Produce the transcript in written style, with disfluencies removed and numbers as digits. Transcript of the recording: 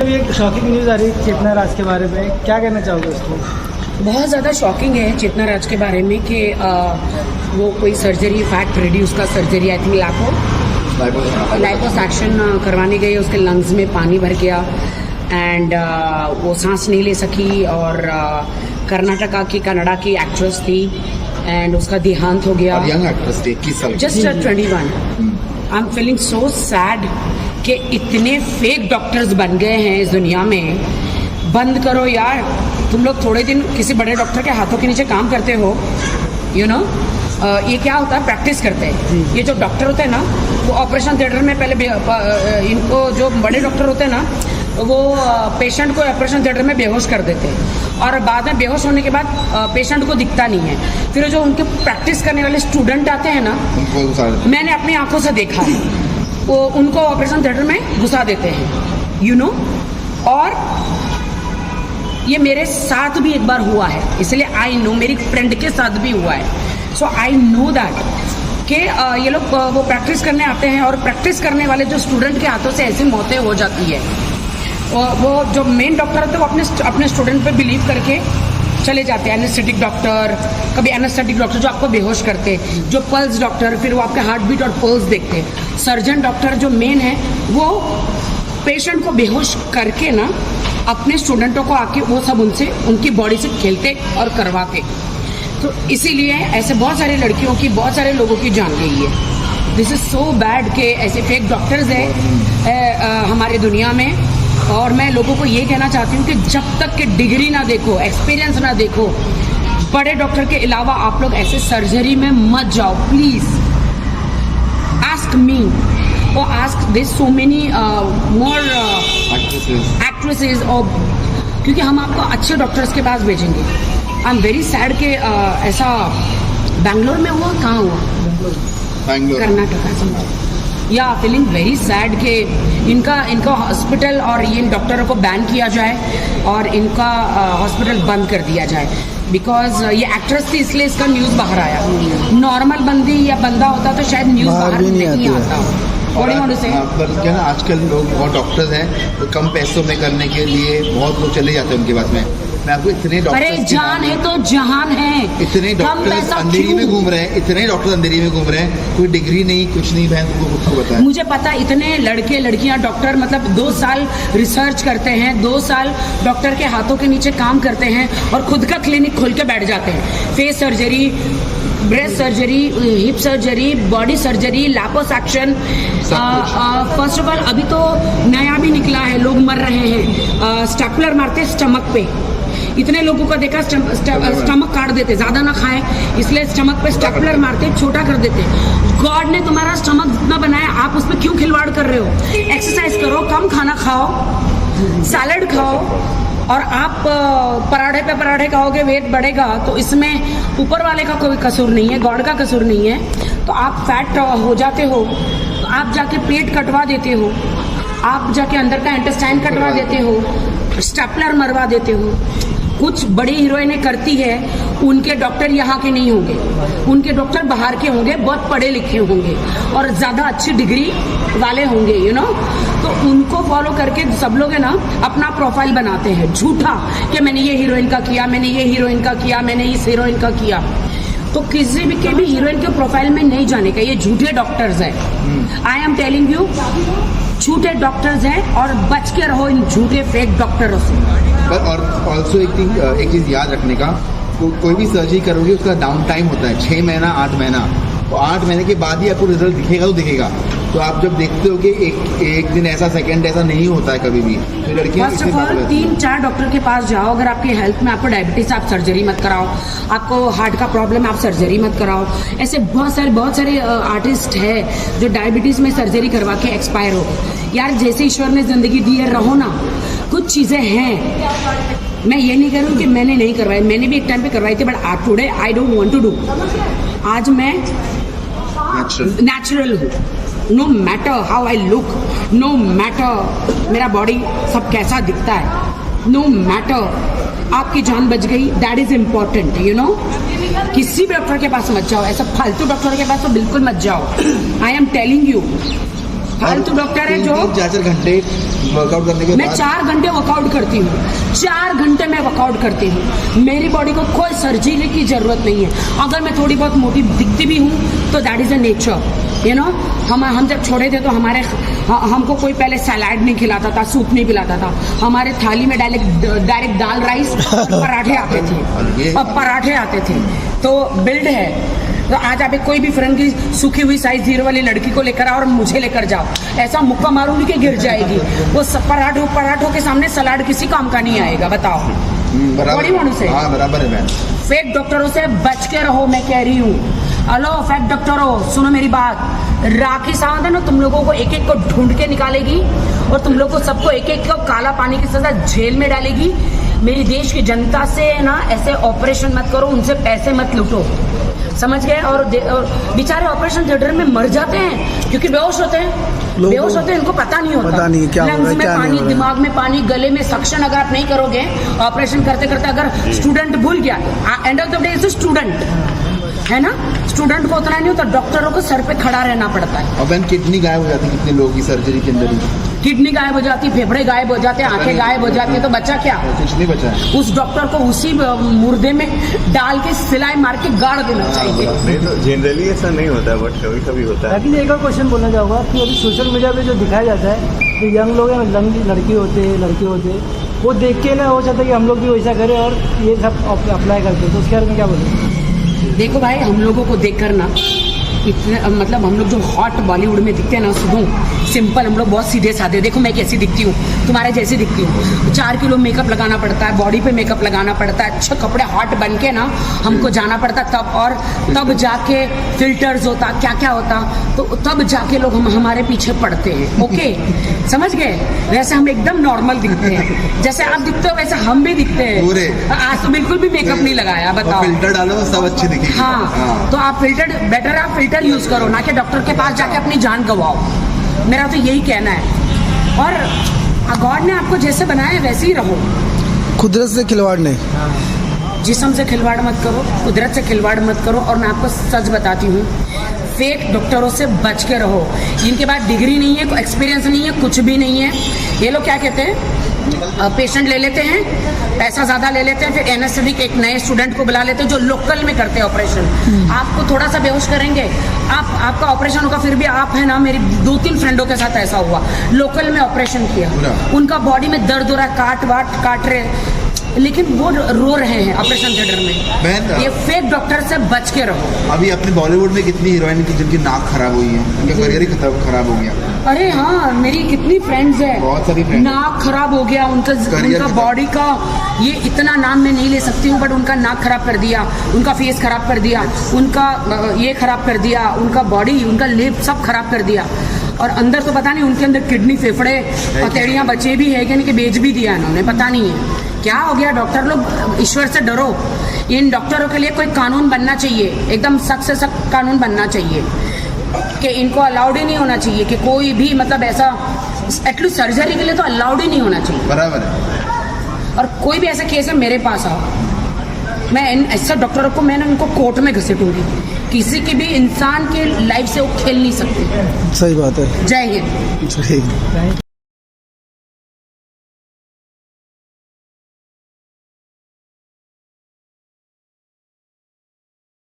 अभी एक shocking news आ रही है चेतना राज के बारे में, क्या कहना चाहोगे उसको? बहुत ज़्यादा शॉकिंग है चेतना राज के बारे में कि वो कोई सर्जरी, फैट रिड्यूस का सर्जरी, आई थिंक लाइपोसैक्शन करवाने गई, उसके लंग्स में पानी भर गया एंड वो सांस नहीं ले सकी और कर्नाटका की, कनाडा की एक्ट्रेस थी एंड उसका देहांत हो गया। यंग एक्ट्रेस थी, 21 साल, just 21। I am feeling so sad कि इतने फेक डॉक्टर्स बन गए हैं इस दुनिया में। बंद करो यार, तुम लोग थोड़े दिन किसी बड़े डॉक्टर के हाथों के नीचे काम करते हो, यू नो। ये क्या होता है, प्रैक्टिस करते हैं। ये जो डॉक्टर होते हैं ना, वो ऑपरेशन थिएटर में पहले इनको, जो बड़े डॉक्टर होते हैं ना, वो पेशेंट को ऑपरेशन थिएटर में बेहोश कर देते हैं और बाद में बेहोश होने के बाद पेशेंट को दिखता नहीं है। फिर जो उनके प्रैक्टिस करने वाले स्टूडेंट आते हैं ना, मैंने अपनी आंखों से देखा है, वो उनको ऑपरेशन थिएटर में घुसा देते हैं, यू नो। और ये मेरे साथ भी एक बार हुआ है, इसलिए आई नो, मेरी फ्रेंड के साथ भी हुआ है। सो आई नो दैट कि ये लोग वो प्रैक्टिस करने आते हैं और प्रैक्टिस करने वाले जो स्टूडेंट के हाथों से ऐसी मौतें हो जाती है। वो जो मेन डॉक्टर होते हैं वो अपने स्टूडेंट पे बिलीव करके चले जाते हैं। एनेस्थेटिक डॉक्टर, कभी एनेस्थेटिक डॉक्टर जो आपको बेहोश करते, जो पल्स डॉक्टर, फिर वो आपके हार्ट बीट और पल्स देखते। सर्जन डॉक्टर जो मेन है, वो पेशेंट को बेहोश करके ना अपने स्टूडेंटों को आके वो सब उनसे, उनकी बॉडी से खेलते और करवाते। तो इसीलिए ऐसे बहुत सारी लड़कियों की, बहुत सारे लोगों की जान गई है। दिस इज सो बैड कि ऐसे फेक डॉक्टर्स हैं हमारी दुनिया में। और मैं लोगों को ये कहना चाहती हूँ कि जब तक कि डिग्री ना देखो, एक्सपीरियंस ना देखो, बड़े डॉक्टर के अलावा आप लोग ऐसे सर्जरी में मत जाओ प्लीज। आस्क मी और ask this so many more actresses, और क्योंकि हम आपको अच्छे डॉक्टर्स के पास भेजेंगे। आई एम वेरी सैड कि ऐसा बैंगलोर में हुआ, कहाँ हुआ, कर्नाटका से। या फीलिंग वेरी सैड कि इनका हॉस्पिटल और ये इन डॉक्टरों को बैन किया जाए और इनका हॉस्पिटल बंद कर दिया जाए। बिकॉज ये एक्ट्रेस थी इसलिए इसका न्यूज़ बाहर आया। नॉर्मल बंदी या बंदा होता तो शायद न्यूज़ बाहर नहीं आता। पर क्या ना, आजकल लोग बहुत डॉक्टर्स हैं तो कम पैसों में करने के लिए बहुत लोग चले जाते हैं उनके पास में। मैं आपको इतने अरे जान है तो जहान है। इतने डॉक्टर्स अंधेरी में घूम रहे हैं, इतने डॉक्टर्स अंधेरी में घूम रहे हैं, कोई डिग्री नहीं, कुछ नहीं। बहन तुमको पता है, मुझे पता, इतने लड़के लड़कियां डॉक्टर, मतलब 2 साल रिसर्च करते हैं, 2 साल डॉक्टर के हाथों के नीचे काम करते हैं और खुद का क्लिनिक खोल के बैठ जाते हैं। Face surgery, breast surgery, hip surgery, body surgery, liposuction. First of all अभी तो नया भी निकला है, लोग मर रहे हैं, स्टेपलर मारते स्टमक पे। इतने लोगों को देखा स्टमक काट देते, ज्यादा ना खाएं इसलिए स्टमक पे स्टेपलर मारते, छोटा कर देते। गॉड ने तुम्हारा स्टमक जितना बनाया, आप उसमें क्यों खिलवाड़ कर रहे हो? एक्सरसाइज करो, कम खाना खाओ, सैलड खाओ, और आप पराठे पे पराठे खाओगे, वेट बढ़ेगा। तो इसमें ऊपर वाले का कोई कसूर नहीं है, गॉड का कसूर नहीं है। तो आप फैट हो जाते हो, तो आप जाके पेट कटवा देते हो, आप जाके अंदर का इंटेस्टाइन कटवा देते हो, स्टेपलर मरवा देते हो। कुछ बड़ी हीरोइनें करती है, उनके डॉक्टर यहाँ के नहीं होंगे, उनके डॉक्टर बाहर के होंगे, बहुत पढ़े लिखे होंगे और ज़्यादा अच्छी डिग्री वाले होंगे, यू नो। तो उनको फॉलो करके सब लोग है ना अपना प्रोफाइल बनाते हैं झूठा कि मैंने ये हीरोइन का किया, मैंने ये हीरोइन का किया, मैंने इस हीरोइन का किया। तो किसी भी के भी हीरोइन के प्रोफाइल में नहीं जाने का, ये झूठे डॉक्टर्स हैं। आई एम टेलिंग यू, झूठे डॉक्टर्स हैं और बच के रहो इन झूठे फेक डॉक्टरों से। पर और ऑल्सो एक चीज़ याद रखने का, कोई भी सर्जरी करोगे उसका डाउन टाइम होता है 6 महीना 8 महीना। तो 8 महीने के बाद ही आपको रिजल्ट दिखेगा तो दिखेगा। तो आप जब देखते हो कि एक दिन ऐसा, सेकंड ऐसा नहीं होता है कभी भी। तो लड़कियां फर्स्ट ऑफ ऑल 3-4 डॉक्टर के पास जाओ। अगर आपके हेल्थ में आपको डायबिटीज, आप सर्जरी मत कराओ। आपको हार्ट का प्रॉब्लम, आप सर्जरी मत कराओ। ऐसे बहुत सारे आर्टिस्ट है जो डायबिटीज में सर्जरी करवा के एक्सपायर हो गए। यार जैसे ईश्वर ने जिंदगी दी है, रहो ना। कुछ चीजें हैं, मैं ये नहीं कह रही हूँ कि मैंने नहीं करवाई, मैंने भी एक टाइम पे करवाई थी, but today I don't want to do. आज मैं नेचुरल हूँ। No matter how I look, no matter मेरा बॉडी सब कैसा दिखता है, नो मैटर आपकी जान बच गई, that is important, you know. किसी भी डॉक्टर के पास मत जाओ, ऐसा फालतू डॉक्टर के पास तो बिल्कुल मत जाओ। आई एम टेलिंग यू, फालतू डॉक्टर है जो 4 घंटे वर्कआउट करने के मैं बाद 4 घंटे वर्कआउट करती हूँ, 4 घंटे मैं वर्कआउट करती हूँ। मेरी बॉडी को कोई सर्जरी की जरूरत नहीं है। अगर मैं थोड़ी बहुत मोटी दिखती भी हूँ तो that is a nature, you know. हम जब छोटे थे तो हमको कोई पहले सलाद नहीं खिलाता था, सूप नहीं पिलाता था। हमारे थाली में डायरेक्ट दाल राइस और पराठे आते थे, और पराठे आते थे। तो बिल्ड है। तो आज आप कोई भी फ्रेंड की सूखी हुई साइज 0 वाली लड़की को लेकर आओ और मुझे लेकर जाओ, ऐसा मुक्का मारूंगी कि गिर जाएगी। वो पराठों के सामने सलाद किसी काम का नहीं आएगा, बताओ। बॉडी वालों से बराबर है मैम। फेक डॉक्टरों से बच के रहो, मैं कह रही हूँ। हेलो फेक डॉक्टरों, सुनो मेरी बात। राखी सावंत है ना, तुम लोगों को एक एक को ढूंढ के निकालेगी और तुम लोग को सबको एक एक को काला पानी की सजा जेल में डालेगी। मेरी देश की जनता से ना ऐसे ऑपरेशन मत करो, उनसे पैसे मत लूटो, समझ गए। और बेचारे ऑपरेशन थिएटर में मर जाते हैं क्योंकि बेहोश होते हैं, इनको पता नहीं होता, लंग्स में पानी, दिमाग में पानी, गले में सक्शन अगर आप नहीं करोगे ऑपरेशन करते करते, अगर स्टूडेंट भूल गया, end of the day is student है ना, स्टूडेंट को उतना नहीं होता, डॉक्टरों को सर पे खड़ा रहना पड़ता है। और बहन किडनी गायब हो जाती है कितने लोगों की सर्जरी के अंदर ही, किडनी गायब हो जाती, फेफड़े गायब हो जाते, आंखें गायब हो जाती है, तो बचा क्या? कुछ नहीं बचा है। उस डॉक्टर को उसी मुर्दे में डाल के सिलाई मार के गाड़ देना चाहिए। नहीं तो जनरली ऐसा नहीं होता है, बट कभी कभी होता है। लेकिन एक और क्वेश्चन बोलना चाहूँगा कि अभी सोशल मीडिया पे जो दिखाया जाता है कि यंग लोग हैं, लड़की होते हैं, लड़के होते हैं, वो देख के ना हो जाता है कि हम लोग भी वैसा करें और ये सब अप्लाई करते हैं, तो उसके बारे में क्या बोलेंगे? देखो भाई, हम लोगों को देखकर ना इतने, मतलब हम लोग जो हॉट बॉलीवुड में दिखते हैं ना, शुद्ध सिंपल, हम लोग बहुत सीधे साधे। देखो मैं कैसी दिखती हूँ, तुम्हारे जैसी दिखती हूँ। 4 किलो मेकअप लगाना पड़ता है, बॉडी पे मेकअप लगाना पड़ता है, अच्छे कपड़े हॉट बन के ना हमको जाना पड़ता तब, और तब जाके फिल्टर्स होता, क्या क्या होता, तो तब जाके लोग हमारे पीछे पड़ते हैं। ओके, समझ गए? वैसे हम एकदम नॉर्मल दिखते हैं, जैसे आप दिखते हो वैसे हम भी दिखते हैं। आज तो बिल्कुल भी मेकअप नहीं लगाया, बताओ। फिल्टर डालो तो सब अच्छे दिखेंगे। हाँ, तो आप बेटर आप फिल्टर यूज करो, ना कि डॉक्टर के पास जाके अपनी जान गवाओ। मेरा तो यही कहना है। और गॉड ने आपको जैसे बनाया है वैसे ही रहो। कुदरत से खिलवाड़ नहीं, जिस्म से खिलवाड़ मत करो, कुदरत से खिलवाड़ मत करो। और मैं आपको सच बताती हूँ, फेक डॉक्टरों से बच के रहो। इनके पास डिग्री नहीं है, एक्सपीरियंस नहीं है, कुछ भी नहीं है। ये लोग क्या कहते हैं, पेशेंट ले लेते हैं, पैसा ज़्यादा ले लेते हैं, फिर एनेस्थेटिक एक नए स्टूडेंट को बुला लेते हैं जो लोकल में करते हैं ऑपरेशन। आपको थोड़ा सा बेहोश करेंगे, आपका ऑपरेशन होगा, फिर भी आप है ना, मेरी 2-3 फ्रेंडों के साथ ऐसा हुआ, लोकल में ऑपरेशन किया, उनका बॉडी में दर्द हो रहा, काट रहे, लेकिन वो रो रहे हैं ऑपरेशन थिएटर में। ये फेक डॉक्टर से बच के रहो। अभी अपने बॉलीवुड में कितनी हीरोइन की जिनकी नाक खराब हुई है, उनका करियर ही खराब हो गया। अरे हाँ, मेरी कितनी फ्रेंड्स है, बहुत सारी फ्रेंड्स, नाक खराब हो गया उनका बॉडी का, ये इतना नाम मैं नहीं ले सकती हूँ, बट उनका नाक खराब कर दिया, उनका फेस खराब कर दिया, उनका ये खराब कर दिया, उनका बॉडी, उनका लिप सब खराब कर दिया। और अंदर तो पता नहीं उनके अंदर किडनी, फेफड़े, हथेलियाँ बचे भी है कि बेच भी दिया इन्होंने, पता नहीं है क्या हो गया। डॉक्टर लोग, ईश्वर से डरो। इन डॉक्टरों के लिए कोई कानून बनना चाहिए, एकदम सख्त से सख्त कानून बनना चाहिए कि इनको अलाउड ही नहीं होना चाहिए कि कोई भी, मतलब ऐसा एटलीस्ट सर्जरी के लिए तो अलाउड ही नहीं होना चाहिए। बराबर है। और कोई भी ऐसा केस है मेरे पास आओ, मैं ऐसा डॉक्टरों को मैंने उनको कोर्ट में घसीटूंगी। किसी की भी इंसान के लाइफ से वो खेल नहीं सकते। सही बात है। जय हिंद। सही।